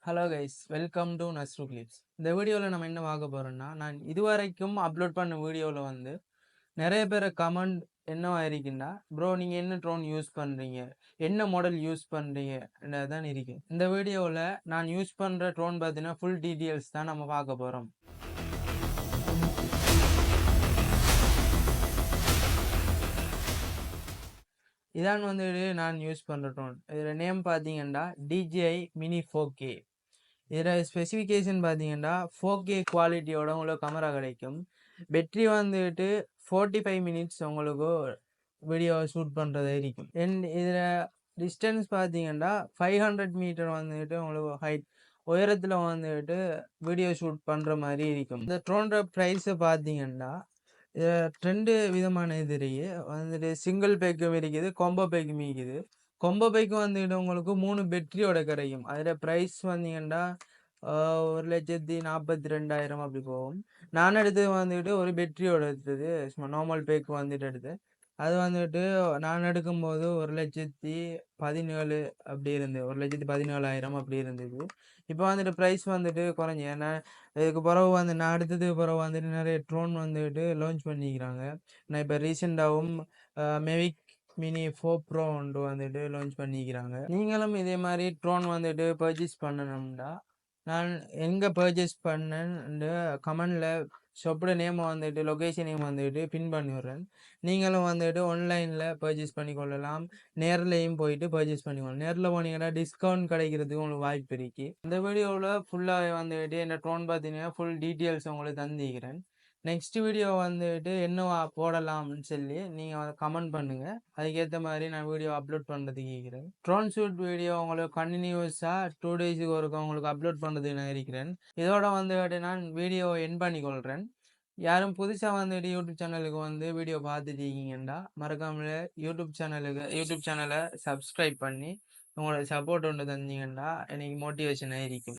Hello guys, welcome to Nasru clips. இந்த வீடியோவில் நம்ம என்ன பார்க்க போகிறோம்னா, நான் இதுவரைக்கும் அப்லோட் பண்ண வீடியோவில் வந்து நிறைய பேர் கமெண்ட் என்னவா இருக்குன்னா, ப்ரோ நீங்கள் என்ன ட்ரோன் யூஸ் பண்ணுறீங்க, என்ன மாடல் யூஸ் பண்ணுறீங்க தான் இருக்கு. இந்த வீடியோவில் நான் யூஸ் பண்ணுற ட்ரோன் பார்த்தீங்கன்னா ஃபுல் டீட்டெயில்ஸ் தான் நம்ம பார்க்க போகிறோம். இதான் வந்துட்டு நான் யூஸ் பண்ணுற ட்ரோன். இதில் நேம் பார்த்தீங்கன்னா DJI Mini 4K. இதில் ஸ்பெசிஃபிகேஷன் பார்த்தீங்கன்னா 4K குவாலிட்டியோட உங்களுக்கு கேமரா கிடைக்கும். பேட்டரி வந்துட்டு 45 மினிட்ஸ் உங்களுக்கு வீடியோ ஷூட் பண்ணுறது இருக்கும். இதில் டிஸ்டன்ஸ் பார்த்தீங்கன்னா 500 மீட்டர் வந்துட்டு உங்களுக்கு ஹைட் உயரத்தில் வந்துட்டு வீடியோ ஷூட் பண்ணுற மாதிரி இருக்கும். இந்த ட்ரோனோட ப்ரைஸை பார்த்தீங்கன்னா ரெண்டு விதமான இது இருக்கு. வந்துட்டு சிங்கிள் பேக்கும் இருக்குது, காம்போ பேக்கும் இருக்குது. கொம்போ பைக்கு வந்துட்டு உங்களுக்கு 3 பேட்டரியோட கிடைக்கும். அதில் ப்ரைஸ் வந்தீங்கன்னா 1,42,000 அப்படி போகும். நான் எடுத்தது வந்துட்டு ஒரு பேட்டரியோட எடுத்தது, சும்மா நார்மல் பேக்கு வந்துட்டு எடுத்தேன். அது வந்துட்டு நான் எடுக்கும்போது 1,17,000 அப்படி இருந்தது, 1,17,000 அப்படி இருந்தது. இப்போ வந்துட்டு ப்ரைஸ் வந்துட்டு குறைஞ்சி. ஏன்னா இதுக்கு பிறகு வந்து நான் எடுத்ததுக்கு பிறகு வந்துட்டு நிறைய ட்ரோன் வந்துட்டு லான்ச் பண்ணிக்கிறாங்க. நான் இப்போ ரீசெண்டாகவும் மெவிக் மினி 4 ப்ரோ ஒன்று வந்துட்டு லான்ச் பண்ணிக்கிறாங்க. நீங்களும் இதே மாதிரி ட்ரோன் வந்துட்டு பர்ச்சேஸ் பண்ணணும்னா நான் எங்கே பர்ச்சேஸ் பண்ணேன்னு கமெண்டில் ஷாப்போட நேமை வந்துட்டு லொக்கேஷன் நேம் வந்துட்டு பின் பண்ணி விடுறேன். நீங்களும் வந்துட்டு ஆன்லைனில் பர்ச்சேஸ் பண்ணிக்கொள்ளலாம், நேர்லையும் போயிட்டு பர்ச்சேஸ் பண்ணிக்கொள்ளலாம். நேரில் போனீங்கன்னா டிஸ்கவுண்ட் கிடைக்கிறதுக்கு உங்களுக்கு வாய்ப்பு இருக்கு. இந்த வீடியோவில் ஃபுல்லாக வந்துட்டு என்ன ட்ரோன் பார்த்தீங்கன்னா ஃபுல் டீட்டெயில்ஸ் உங்களுக்கு தந்திக்கிறேன். நெக்ஸ்ட் வீடியோ வந்துட்டு என்னவா போடலாம்னு சொல்லி நீங்கள் கமெண்ட் பண்ணுங்கள். அதுக்கேற்ற மாதிரி நான் வீடியோ அப்லோட் பண்ணுறதுக்கு கேட்குறேன். ட்ரோன் ஷூட் வீடியோ உங்களுக்கு கண்டினியூஸாக 2 டேஸுக்கு ஒருக்க உங்களுக்கு அப்லோட் பண்ணுறதுக்கு நான் இருக்கிறேன். இதோட வந்துட்டு நான் வீடியோ என் பண்ணிக்கொள்கிறேன். யாரும் புதுசாக வந்துட்டு யூடியூப் சேனலுக்கு வந்து வீடியோ பார்த்துட்டு இருக்கீங்கன்னா மறக்காமல யூடியூப் சேனலை சப்ஸ்கிரைப் பண்ணி உங்களோட சப்போர்ட் ஒன்று தந்தீங்கன்னா எனக்கு மோட்டிவேஷனாக இருக்கும்.